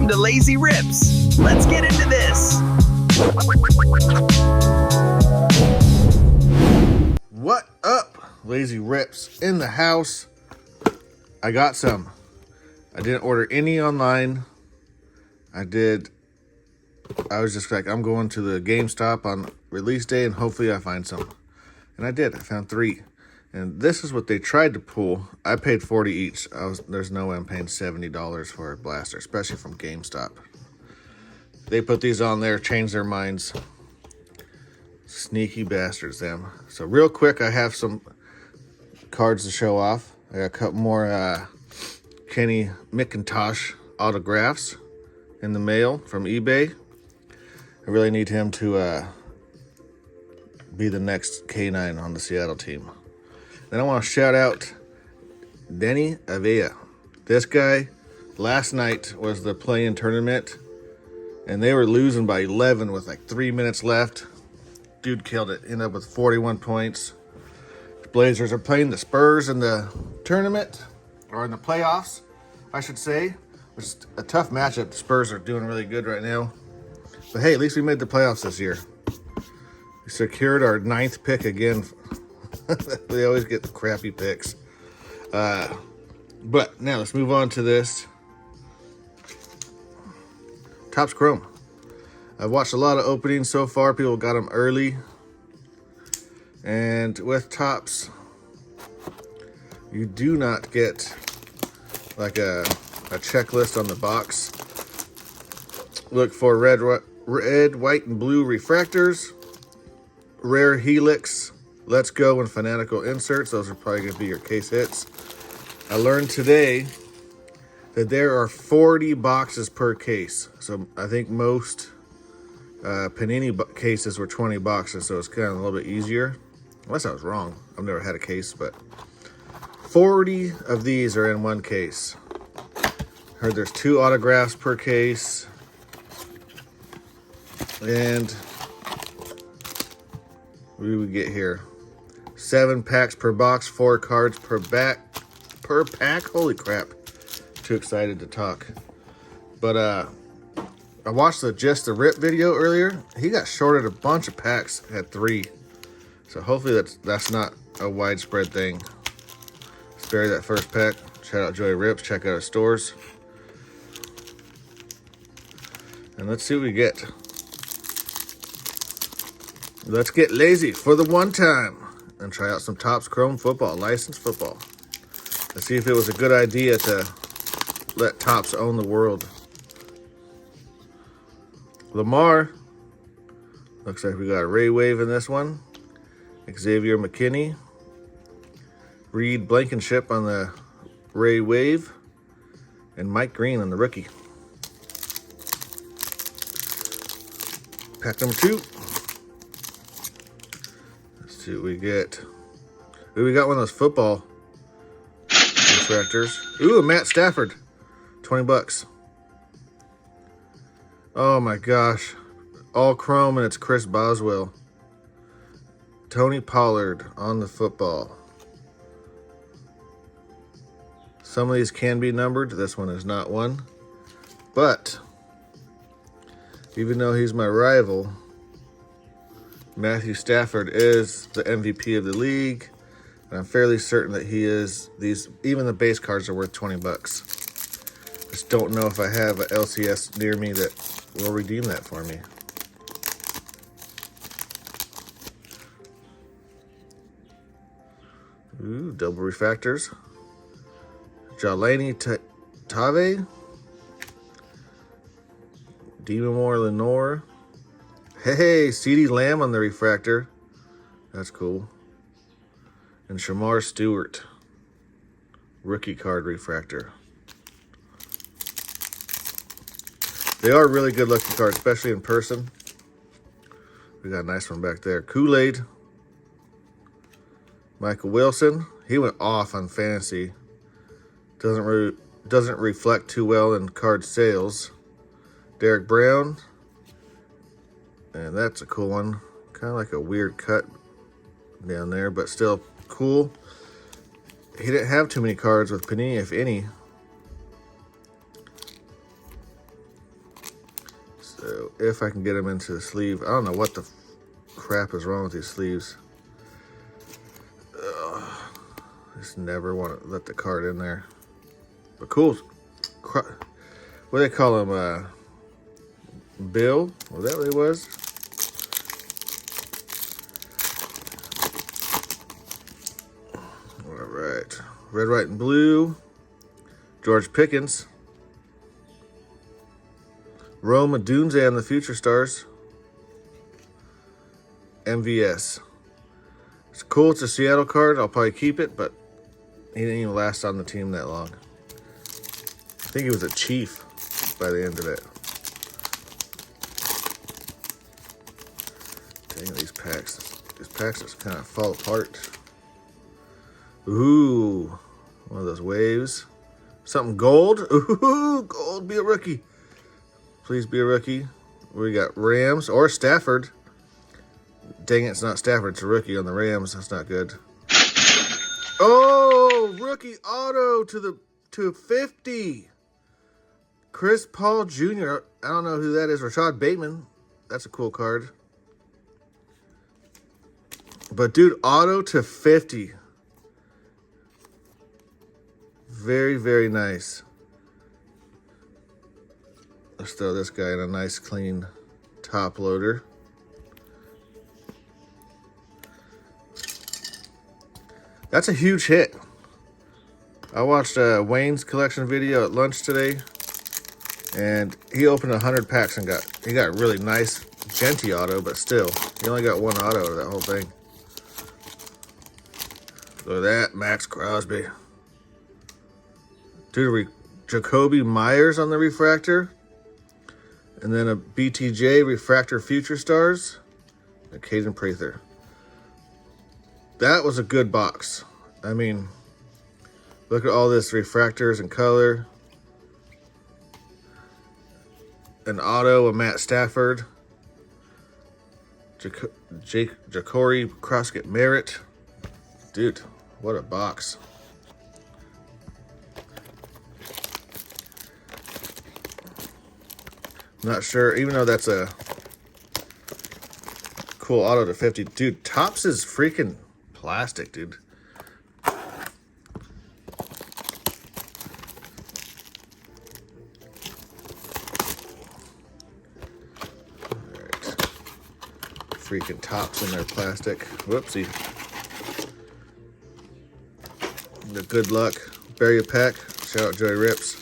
Welcome to Lazy Rips. Let's get into this. What up, Lazy Rips in the house? I got some. I didn't order any online. I was just like, I'm going to the GameStop on release day and hopefully I find some. And I did. I found 3. And this is what they tried to pull. I paid $40 each. There's no way I'm paying $70 for a blaster, especially from GameStop. They put these on there, changed their minds. Sneaky bastards, them. So real quick, I have some cards to show off. I got a couple more Kenny McIntosh autographs in the mail from eBay. I really need him to be the next K9 on the Seattle team. Then I want to shout out Denny Avila. This guy, last night was the play-in tournament, and they were losing by 11 with like 3 minutes left. Dude killed it. Ended up with 41 points. The Blazers are playing the Spurs in the tournament, or in the playoffs, I should say. Which is a tough matchup. The Spurs are doing really good right now. But hey, at least we made the playoffs this year. We secured our 9th pick again. They always get the crappy picks. But now let's move on to this. TOPPS Chrome. I've watched a lot of openings so far. People got them early. And with TOPPS, you do not get like a checklist on the box. Look for red, white, and blue refractors, rare helix, let's go, and fanatical inserts. Those are probably going to be your case hits. I learned today that there are 40 boxes per case. So I think most Panini cases were 20 boxes, so it's kind of a little bit easier. Unless I was wrong. I've never had a case, but 40 of these are in one case. Heard there's 2 autographs per case. And what do we get here? 7 packs per box, 4 cards per pack. Holy crap. Too excited to talk. But I watched just the rip video earlier. He got shorted a bunch of packs, had 3. So hopefully that's not a widespread thing. Spare that first pack. Shout out Joey Rips. Check out his stores. And let's see what we get. Let's get lazy for the one time and try out some TOPPS Chrome football, licensed football. Let's see if it was a good idea to let TOPPS own the world. Lamar. Looks like we got a Ray Wave in this one. Xavier McKinney. Reed Blankenship on the Ray Wave. And Mike Green on the rookie. Pack number 2. Let's see what we get. Ooh, we got one of those football refractors. Ooh, Matt Stafford. 20 bucks. Oh my gosh. All chrome, and it's Chris Boswell. Tony Pollard on the football. Some of these can be numbered. This one is not one. But even though he's my rival, Matthew Stafford is the MVP of the league. And I'm fairly certain that he is. Even the base cards are worth 20 bucks. Just don't know if I have an LCS near me that will redeem that for me. Ooh, double refractors. Jalani Tave. Demon Moore Lenore. Hey, CeeDee Lamb on the refractor. That's cool. And Shamar Stewart. Rookie card refractor. They are really good looking cards, especially in person. We got a nice one back there. Kool-Aid. Michael Wilson. He went off on fantasy. Doesn't reflect too well in card sales. Derek Brown. And that's a cool one. Kind of like a weird cut down there, but still cool. He didn't have too many cards with Panini, if any. So if I can get them into the sleeve. I don't know what the crap is wrong with these sleeves. Just never want to let the card in there. But cool. What do they call him? Bill? Was that what he was? All right. Red, white, and blue. George Pickens. Rome Odunze on the Future Stars. MVS. It's cool. It's a Seattle card. I'll probably keep it, but he didn't even last on the team that long. I think he was a Chief by the end of it. Dang, these packs just kind of fall apart. Ooh, one of those waves. Something gold. Ooh, gold. Be a rookie. Please be a rookie. We got Rams or Stafford. Dang it, it's not Stafford. It's a rookie on the Rams. That's not good. Oh, rookie auto to 50. Chris Paul Jr. I don't know who that is. Rashad Bateman. That's a cool card. But, dude, auto to 50. Very, very nice. Let's throw this guy in a nice, clean top loader. That's a huge hit. I watched Wayne's collection video at lunch today, and he opened 100 packs and he got a really nice Genty auto, but still, he only got one auto of that whole thing. Look at that, Max Crosby. Dude, Jacoby Myers on the refractor, and then a BTJ refractor Future Stars, and Caden Prather. That was a good box. I mean, look at all this refractors and color. An auto of Matt Stafford. Ja'Cory Croskett Merritt. Dude, what a box. Not sure, even though that's a cool auto to 50. Dude, TOPPS is freaking plastic, dude. Alright. Freaking TOPPS in their plastic. Whoopsie. The good luck. Bury a pack. Shout out Joey Rips.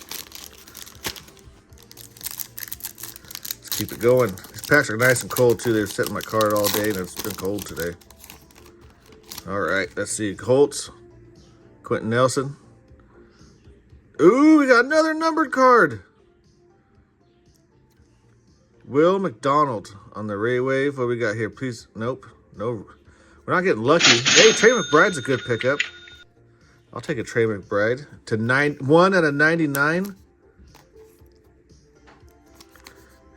Let's keep it going. These packs are nice and cold too. They've sat in my cart all day and it's been cold today. All right, let's see. Colts, Quentin Nelson. Ooh, we got another numbered card. Will McDonald on the Ray Wave. What we got here? Please, nope. No, we're not getting lucky. Hey, Trey McBride's a good pickup. I'll take a Trey McBride to 1 out of 99.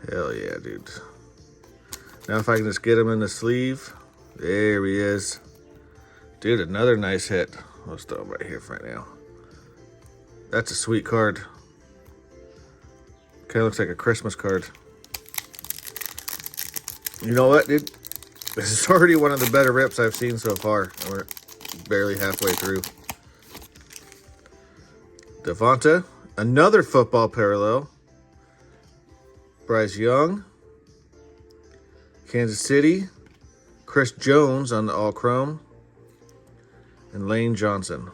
Hell yeah, dude. Now if I can just get him in the sleeve. There he is. Dude, another nice hit. Let's throw him right here for right now. That's a sweet card. Kind of looks like a Christmas card. You know what, dude? This is already one of the better rips I've seen so far. We're barely halfway through. Devonta, another football parallel. Bryce Young. Kansas City. Chris Jones on the all chrome. And Lane Johnson.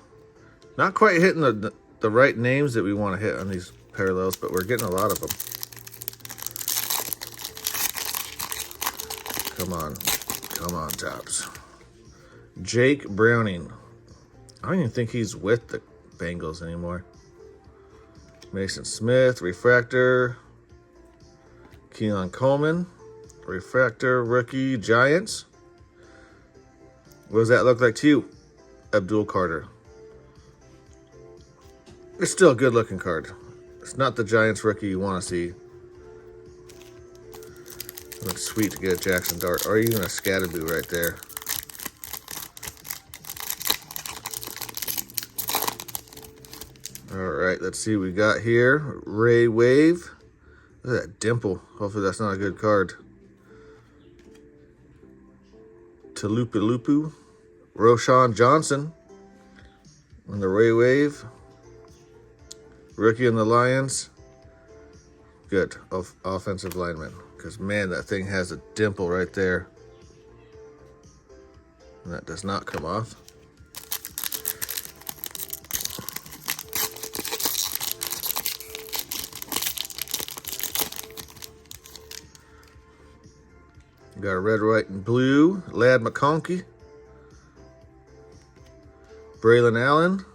Not quite hitting the right names that we want to hit on these parallels, but we're getting a lot of them. Come on. Come on, TOPPS. Jake Browning. I don't even think he's with the Bengals anymore. Mason Smith, refractor. Keelan Coleman, refractor, rookie, Giants. What does that look like to you? Abdul Carter. It's still a good looking card. It's not the Giants rookie you want to see. It looks sweet to get a Jackson Dart or even a Scatterboo right there. All right, let's see what we got here. Ray Wave, Look at that dimple. Hopefully that's not a good card. Talupu. Roshan Johnson on the Ray Wave. Rookie in the Lions. Good offensive lineman. Because, man, that thing has a dimple right there. And that does not come off. We got a red, white, and blue. Ladd McConkey. Braylon Allen.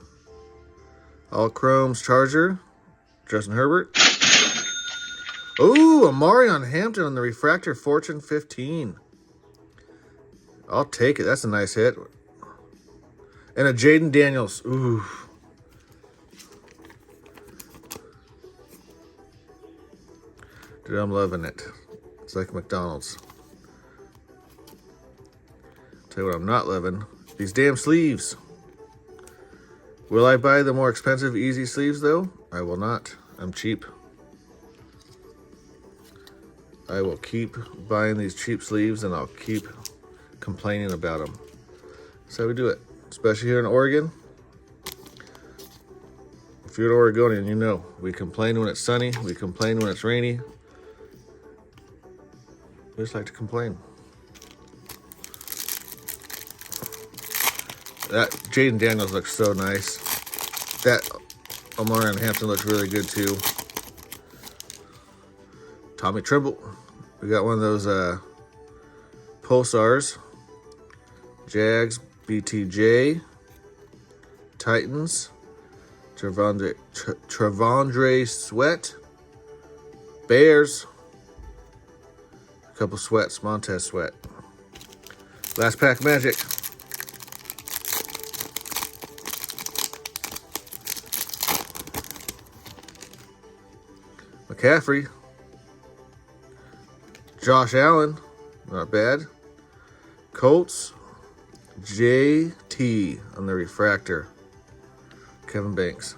All Chromes Charger. Justin Herbert. Ooh, Amarion Hampton on the Refractor Fortune 15. I'll take it. That's a nice hit. And a Jaden Daniels. Ooh. Dude, I'm loving it. It's like McDonald's. Tell you what I'm not loving. These damn sleeves. Will I buy the more expensive easy sleeves though? I will not. I'm cheap. I will keep buying these cheap sleeves and I'll keep complaining about them. That's how we do it. Especially here in Oregon. If you're an Oregonian, you know. We complain when it's sunny. We complain when it's rainy. We just like to complain. That Jaden Daniels looks so nice. That Amarion Hampton looks really good too. Tommy Trimble. We got one of those Pulsars. Jags, BTJ. Titans. Travandre Sweat. Bears. A couple Sweats. Montez Sweat. Last pack Magic. McCaffrey. Josh Allen. Not bad. Colts. JT on the Refractor. Kevin Banks.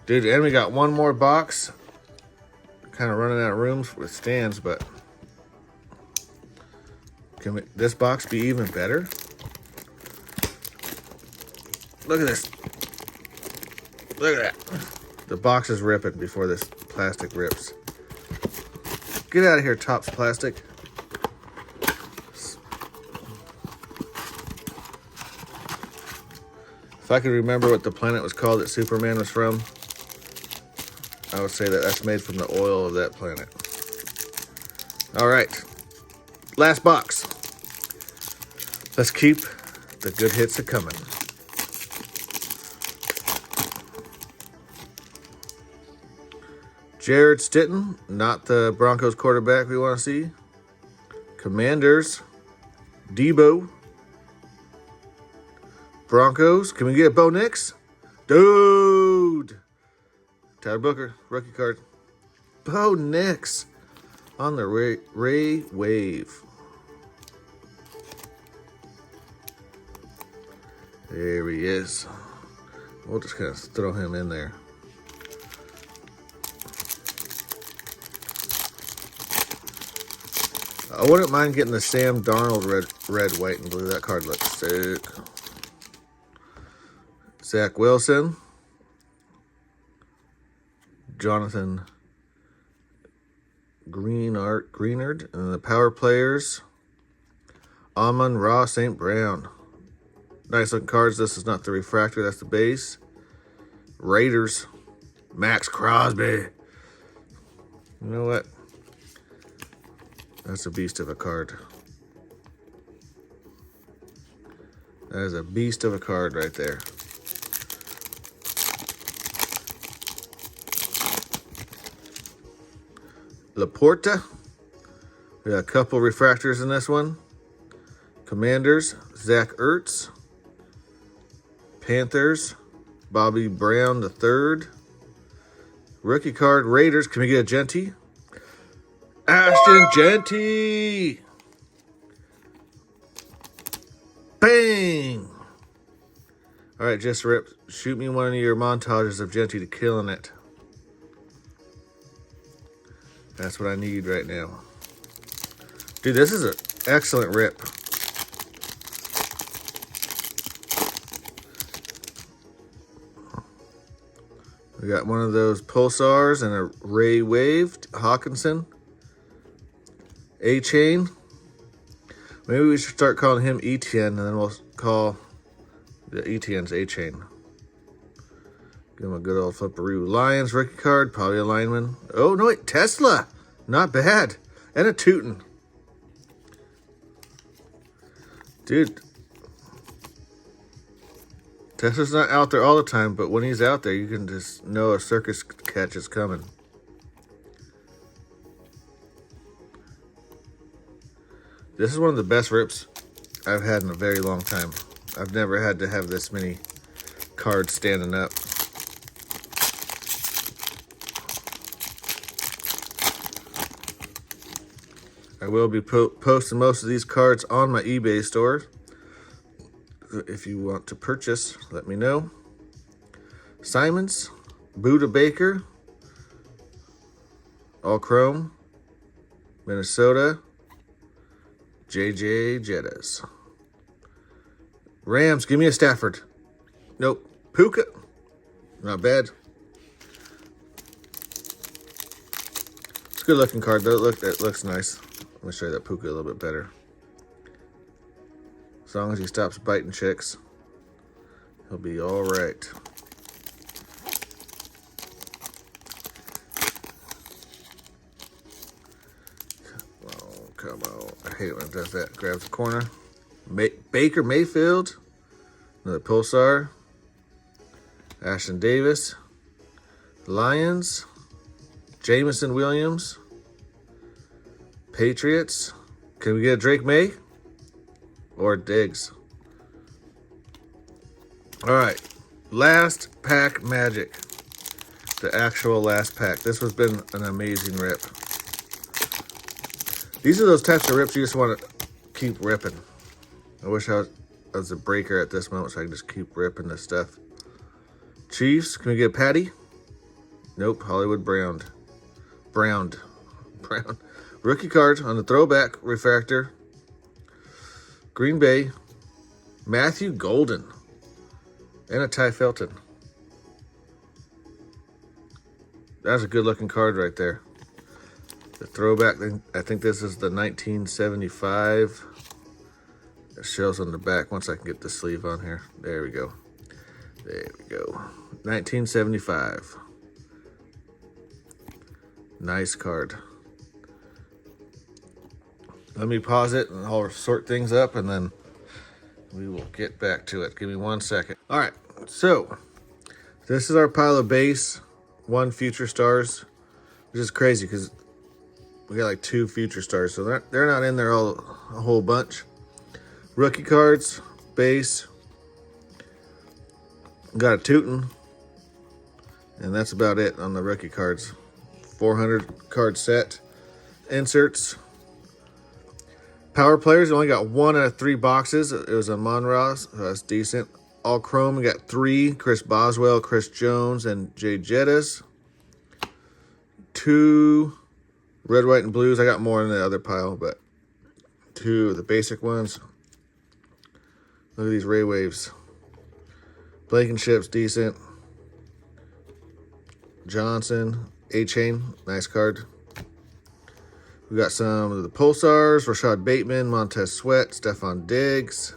Dude, and we got one more box. Kind of running out of rooms with stands, but can this box be even better? Look at this. Look at that. The box is ripping before this plastic rips. Get out of here, Topps Plastic. If I could remember what the planet was called that Superman was from, I would say that that's made from the oil of that planet. All right. Last box. Let's keep the good hits a coming. Jared Stitton, not the Broncos quarterback we want to see. Commanders, Debo. Broncos, can we get Bo Nix? Dude! Tyler Booker, rookie card. Bo Nix on the Ray Wave. There he is. We'll just kind of throw him in there. I wouldn't mind getting the Sam Darnold red, white, and blue. That card looks sick. Zach Wilson. Jonathan Greenard. And the power players. Amon-Ra St. Brown. Nice looking cards. This is not the refractor. That's the base. Raiders. Max Crosby. You know what? That's a beast of a card. That is a beast of a card right there. Laporta. We got a couple refractors in this one. Commanders, Zach Ertz. Panthers, Bobby Brown III. Rookie card, Raiders. Can we get a Genty? Ashton Genty. Bang. All right, just rip. Shoot me one of your montages of Genty to killing it. That's what I need right now. Dude, this is an excellent rip. We got one of those pulsars and a Ray Waved Hawkinson A-Chain. Maybe we should start calling him Etienne, and then we'll call the Etienne's A-Chain. Give him a good old flipperoo. Lions rookie card, probably a lineman. Oh, no, wait, Tesla. Not bad. And a Tootin'. Dude. Tesla's not out there all the time, but when he's out there, you can just know a circus catch is coming. This is one of the best rips I've had in a very long time. I've never had to have this many cards standing up. I will be posting most of these cards on my eBay store. If you want to purchase, let me know. Simons, Buda Baker, all chrome, Minnesota, JJ Jettas. Rams, give me a Stafford. Nope. Puka, not bad. It's a good looking card though. It looks nice. Let me show you that Puka a little bit better. As long as he stops biting chicks, he'll be all right. Oh, come on. I hate it when it does that. Grabs the corner. Baker Mayfield. Another Pulsar. Ashton Davis. Lions. Jameson Williams. Patriots. Can we get a Drake May? Or Diggs. All right. Last pack magic. The actual last pack. This has been an amazing rip. These are those types of rips you just want to keep ripping. I wish I was a breaker at this moment so I can just keep ripping this stuff. Chiefs. Can we get Patty? Nope. Hollywood Brown. Brown. Rookie card on the throwback refractor. Green Bay, Matthew Golden, and a Ty Felton. That's a good looking card right there. The throwback, I think this is the 1975. It shows on the back once I can get the sleeve on here. There we go. There we go. 1975. Nice card. Let me pause it and I'll sort things up and then we will get back to it. Give me 1 second. All right, so this is our pile of base, 1 future stars, which is crazy because we got like 2 future stars, so they're not in there a whole bunch. Rookie cards, base, got a Tootin', and that's about it on the rookie cards. 400 card set. Inserts. Power players, only got 1 out of 3 boxes. It was a Monroe, so that's decent. All chrome, we got 3. Chris Boswell, Chris Jones, and Jay Jettas. 2 red, white, and blues. I got more in the other pile, but 2 of the basic ones. Look at these Ray Waves. Blankenship's decent. Johnson, A-Chain, nice card. We got some of the Pulsars, Rashad Bateman, Montez Sweat, Stephon Diggs.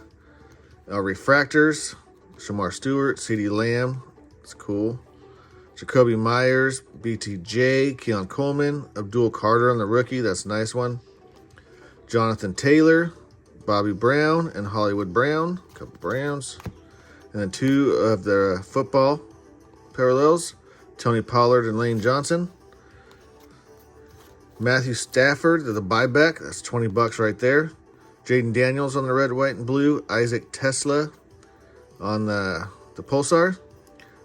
Refractors, Shamar Stewart, CeeDee Lamb, it's cool. Jacoby Myers, BTJ, Keon Coleman, Abdul Carter on the rookie, that's a nice one. Jonathan Taylor, Bobby Brown, and Hollywood Brown, a couple Browns. And then 2 of the football parallels, Tony Pollard and Lane Johnson. Matthew Stafford, the buyback, that's $20 right there. Jaden Daniels on the red, white, and blue. Isaac Tesla on the Pulsar.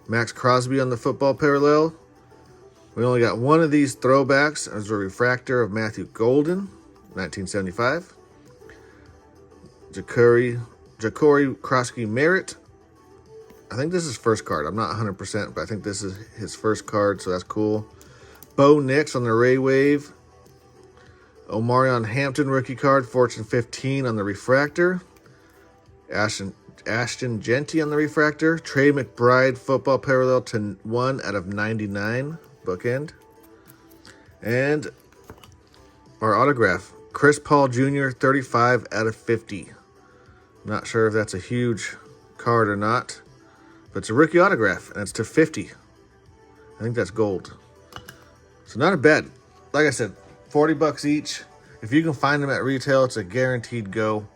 Max Crosby on the football parallel. We only got 1 of these throwbacks as a refractor of Matthew Golden, 1975. Ja'Cory Krosky Merritt. I think this is his first card. I'm not 100%, but I think this is his first card, so that's cool. Bo Nix on the Ray Wave. Omarion Hampton rookie card, Fortune 15 on the refractor. Ashton Genty on the refractor. Trey McBride football parallel to 1 out of 99 bookend. And our autograph, Chris Paul Jr. 35 out of 50. Not sure if that's a huge card or not, but it's a rookie autograph and it's to 50. I think that's gold. So not a bad. Like I said, 40 bucks each. If you can find them at retail, it's a guaranteed go.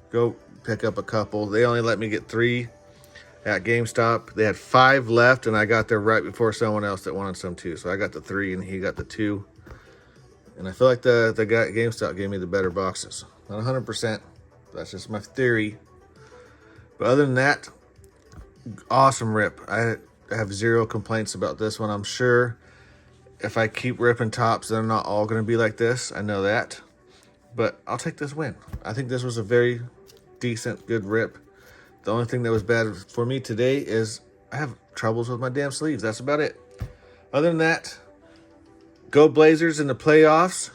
Go pick up a couple. They only let me get 3 at GameStop. They had 5 left, and I got there right before someone else that wanted some too. So I got the 3, and he got the 2. And I feel like the guy at GameStop gave me the better boxes. Not 100%. That's just my theory. But other than that, awesome rip. I have 0 complaints about this one. I'm sure if I keep ripping tops, they're not all going to be like this. I know that. But I'll take this win. I think this was a very decent, good rip. The only thing that was bad for me today is I have troubles with my damn sleeves. That's about it. Other than that, go Blazers in the playoffs.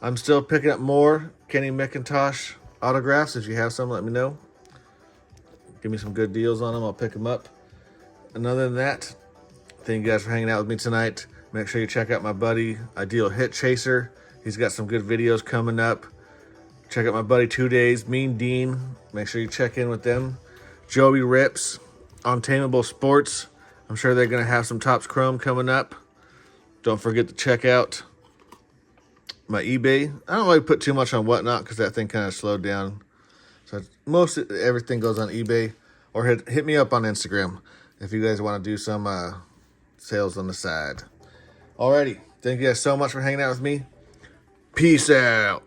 I'm still picking up more Kenny McIntosh autographs. If you have some, let me know. Give me some good deals on them. I'll pick them up. And other than that, thank you guys for hanging out with me tonight. Make sure you check out my buddy, Ideal Hit Chaser. He's got some good videos coming up. Check out my buddy 2 Days, Mean Dean. Make sure you check in with them. Joey Rips, Untamable Sports. I'm sure they're going to have some Topps Chrome coming up. Don't forget to check out my eBay. I don't really put too much on Whatnot because that thing kind of slowed down. So most everything goes on eBay. Or hit me up on Instagram if you guys want to do some sales on the side. Alrighty. Thank you guys so much for hanging out with me. Peace out.